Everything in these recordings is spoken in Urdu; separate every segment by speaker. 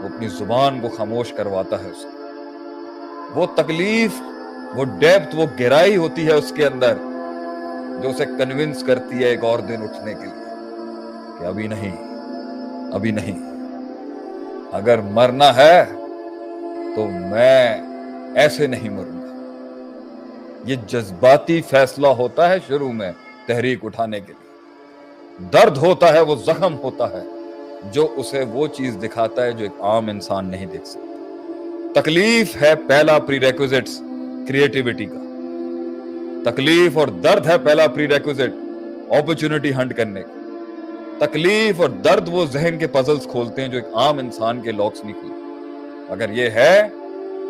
Speaker 1: وہ اپنی زبان کو خاموش کرواتا ہے اسے. وہ تکلیف، وہ ڈیپتھ، وہ گہرائی ہوتی ہے اس کے اندر جو اسے کنونس کرتی ہے ایک اور دن اٹھنے کے لیے کہ ابھی نہیں، ابھی نہیں. اگر مرنا ہے تو میں ایسے نہیں مروں گا. یہ جذباتی فیصلہ ہوتا ہے شروع میں تحریک اٹھانے کے لیے. درد ہوتا ہے، وہ زخم ہوتا ہے جو اسے وہ چیز دکھاتا ہے جو ایک عام انسان نہیں دیکھ سکتا. تکلیف ہے پہلا پری ریکوزٹس کریٹیوٹی کا. تکلیف اور درد ہے پہلا پری ریکوزٹ اپرچونٹی ہنٹ کرنے کا. تکلیف اور درد وہ ذہن کے پزلز کھولتے ہیں جو ایک عام انسان کے لاکس نہیں کھولتے. اگر یہ ہے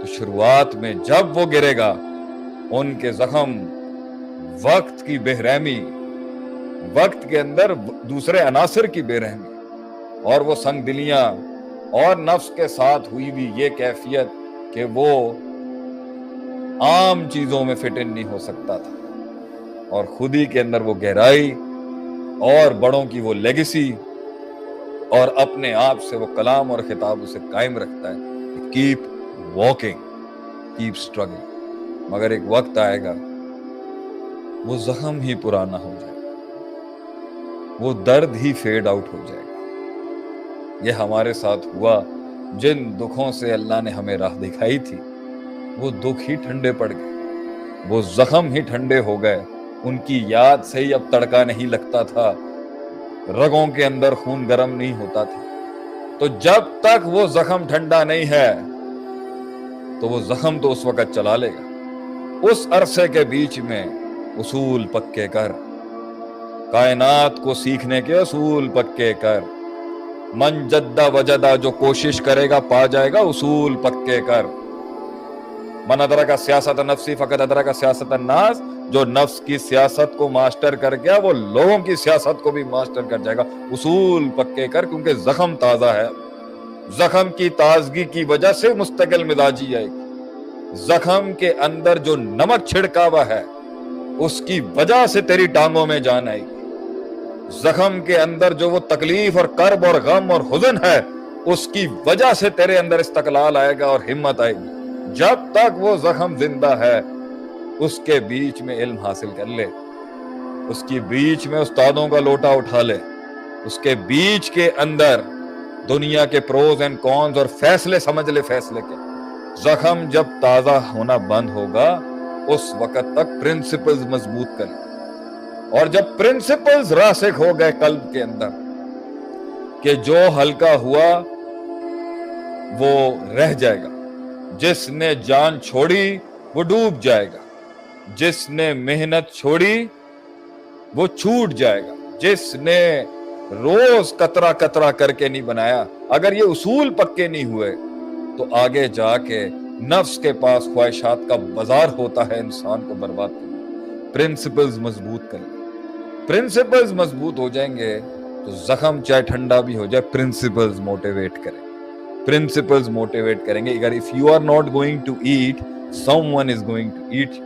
Speaker 1: تو شروعات میں جب وہ گرے گا، ان کے زخم، وقت کی بے رحمی، وقت کے اندر دوسرے عناصر کی بے رحمی اور وہ سنگ دلیاں اور نفس کے ساتھ ہوئی بھی یہ کیفیت کہ وہ عام چیزوں میں فٹ ان نہیں ہو سکتا تھا، اور خود ہی کے اندر وہ گہرائی اور بڑوں کی وہ لیگیسی اور اپنے آپ سے وہ کلام اور خطاب اسے قائم رکھتا ہے. Keep walking, keep struggling. مگر ایک وقت آئے گا وہ زخم ہی پرانا ہو جائے گا، وہ درد ہی فیڈ آؤٹ ہو جائے گا. یہ ہمارے ساتھ ہوا. جن دکھوں سے اللہ نے ہمیں راہ دکھائی تھی وہ دکھ ہی ٹھنڈے پڑ گئے، وہ زخم ہی ٹھنڈے ہو گئے. ان کی یاد سے ہی اب تڑکا نہیں لگتا تھا، رگوں کے اندر خون گرم نہیں ہوتا تھا. تو جب تک وہ زخم ٹھنڈا نہیں ہے تو وہ زخم تو اس وقت چلا لے گا. اس عرصے کے بیچ میں اصول پکے کر، کائنات کو سیکھنے کے اصول پکے کر. من جدہ وجدہ، جو کوشش کرے گا پا جائے گا، اصول پکے کر. من ادرک سیاست نفسی فقط ادرک سیاست الناس، جو نفس کی سیاست کو ماسٹر کر گیا وہ لوگوں کی سیاست کو بھی ماسٹر کر جائے گا. اصول پکے کر، کیونکہ زخم تازہ ہے. زخم کی تازگی کی وجہ سے مستقل مزاجی آئے گی. زخم کے اندر جو نمک چھڑکا ہوا ہے اس کی وجہ سے تیری ٹانگوں میں جان آئے گی. زخم کے اندر جو وہ تکلیف اور کرب اور غم اور حزن ہے اس کی وجہ سے تیرے اندر استقلال آئے گا اور ہمت آئے گی. جب تک وہ زخم زندہ ہے اس کے بیچ میں علم حاصل کر لے، اس کی بیچ میں استادوں کا لوٹا اٹھا لے، اس کے بیچ کے اندر دنیا کے پروز اینڈ کونز اور فیصلے سمجھ لے. فیصلے کے زخم جب تازہ ہونا بند ہوگا اس وقت تک پرنسپلز مضبوط کر لے. اور جب پرنسپلز راسخ ہو گئے قلب کے اندر کہ جو ہلکا ہوا وہ رہ جائے گا، جس نے جان چھوڑی وہ ڈوب جائے گا، جس نے محنت چھوڑی وہ چھوٹ جائے گا، جس نے روز قطرہ قطرہ کر کے نہیں بنایا. اگر یہ اصول پکے نہیں ہوئے تو آگے جا کے نفس کے پاس خواہشات کا بازار ہوتا ہے انسان کو برباد کرنا. پرنسپلز مضبوط کر لیں. پرنسپلز مضبوط ہو جائیں گے تو زخم چاہے ٹھنڈا بھی ہو جائے، پرنسپلز موٹیویٹ کریں، پرنسپلز موٹیویٹ کریں گے. اگر if you are not going to eat, someone is going to eat.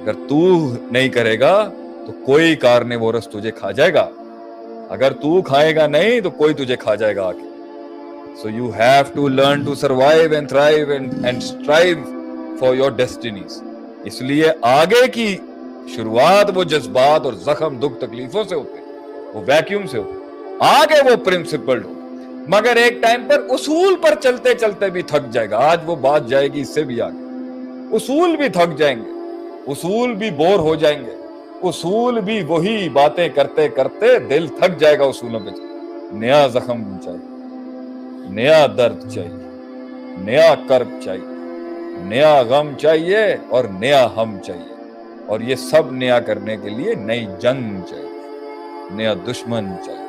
Speaker 1: اگر تو نہیں کرے گا تو کوئی کارنیورس تجھے کھا جائے گا. اگر تو کھائے گا نہیں تو کوئی تجھے کھا جائے گا آگے. So you have to learn to survive and thrive and strive for your destinies. اس لیے آگے کی شروعات وہ جذبات اور زخم دکھ تکلیفوں سے ہوتے ہیں، وہ ویکیوم سے ہوتے ہیں. آگے وہ پرنسپلڈ ہو، مگر ایک ٹائم پر اصول پر چلتے چلتے بھی تھک جائے گا. آج وہ بات جائے گی اس سے بھی آگے. اصول بھی تھک جائیں گے، اصول بھی بور ہو جائیں گے، اصول بھی وہی باتیں کرتے کرتے دل تھک جائے گا. اصولوں پہ نیا زخم چاہیے، نیا درد چاہیے، نیا کرب چاہیے، نیا غم چاہیے اور نیا ہم چاہیے. اور یہ سب نیا کرنے کے لیے نئی جنگ چاہیے، نیا دشمن چاہیے.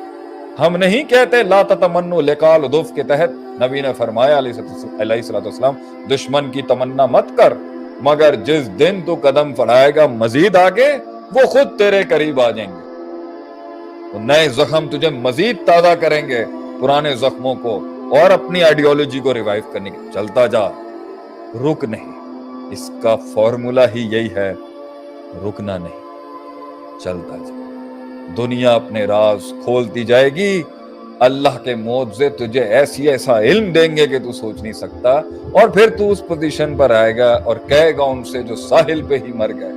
Speaker 1: ہم نہیں کہتے لا تتمنوا لقاء العدو کے تحت نبی نے فرمایا علیہ الصلوۃ والسلام دشمن کی تمنا مت کر، مگر جس دن تو قدم بڑھائے گا مزید آگے وہ خود تیرے قریب آ جائیں گے. وہ نئے زخم تجھے مزید تازہ کریں گے پرانے زخموں کو اور اپنی آئیڈیالوجی کو ریوائیو کرنے کے. چلتا جا، رک نہیں. اس کا فارمولا ہی یہی ہے، رکنا نہیں، چلتا جا. دنیا اپنے راز کھولتی جائے گی، اللہ کے معجزے تجھے ایسا علم دیں گے کہ تو سوچ نہیں سکتا، اور پھر تو اس پوزیشن پر آئے گا اور کہے گا ان سے جو ساحل پہ ہی مر گئے،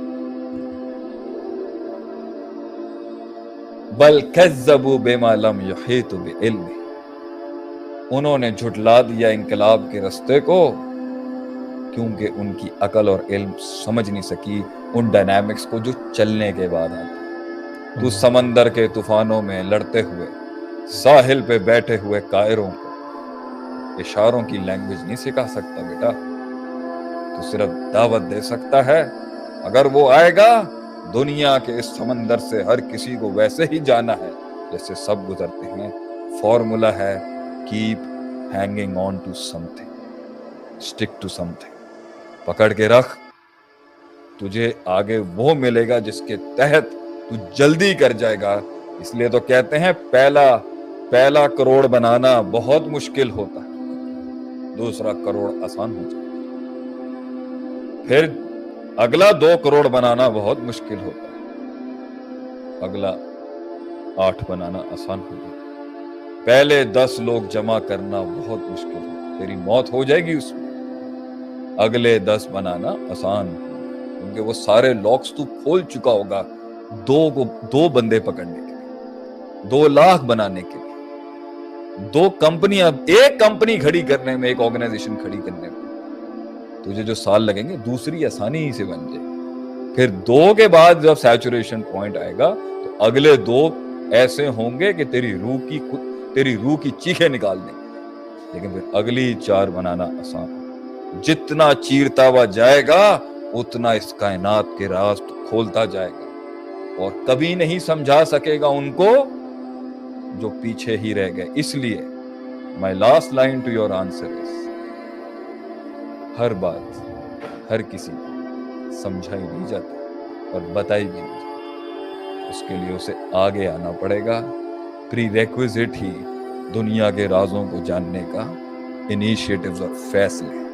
Speaker 1: بل کذبوا بما لم یحیطوا بعلمہ، انہوں نے جھٹلا دیا انقلاب کے رستے کو کیونکہ ان کی عقل اور علم سمجھ نہیں سکی ان ڈائنامکس کو جو چلنے کے بعد آتے۔ تو سمندر کے طوفانوں میں لڑتے ہوئے ساحل پہ بیٹھے ہوئے قائروں کو اشاروں کی لینگویج نہیں سکھا سکتا بیٹا، تو صرف دعوت دے سکتا ہے۔ اگر وہ آئے گا دنیا کے اس سمندر سے ہر کسی کو ویسے ہی جانا ہے جیسے سب گزرتے ہیں۔ فارمولا ہے keep hanging on to something, stick to something, پکڑ کے رکھ، تجھے آگے وہ ملے گا جس کے تحت تو جلدی کر جائے گا۔ اس لیے تو کہتے ہیں پہلا کروڑ بنانا بہت مشکل ہوتا ہے، دوسرا کروڑ آسان ہو جائے، پھر اگلا 2 کروڑ بنانا بہت مشکل ہوتا ہے، اگلا 8 بنانا آسان ہو جائے، پہلے 10 لوگ جمع کرنا بہت مشکل ہے، تیری موت ہو جائے گی اس میں، اگلے 10 بنانا آسان ہوگا، کیونکہ وہ سارے لاکس تو کھول چکا ہوگا 2 بندے پکڑنے کے لیے، 2 لاکھ بنانے کے لیے، 2 کمپنیاں، ایک کمپنی کھڑی کرنے میں، ایک آرگنائزیشن کھڑی کرنے میں تجھے جو سال لگیں گے دوسری آسانی ہی سے بن جائے گی۔ پھر 2 کے بعد جب سیچوریشن پوائنٹ آئے گا تو اگلے 2 ایسے ہوں گے کہ تیری روح کی چیخیں نکال دیں گے، لیکن پھر اگلی 4 بنانا آسان ہے۔ جتنا چیرتا ہوا جائے گا اتنا اس کائنات کے راز کھولتا جائے گا، اور کبھی نہیں سمجھا سکے گا ان کو جو پیچھے ہی رہ گئے۔ اس لیے my last line to your answer is ہر بات ہر کسی کو سمجھائی نہیں جاتی اور بتائی بھی نہیں جاتی، اس کے لیے اسے آگے آنا پڑے گا۔ پری ریکویزٹ ہی دنیا کے رازوں کو جاننے کا انیشیٹوز اور فیصلے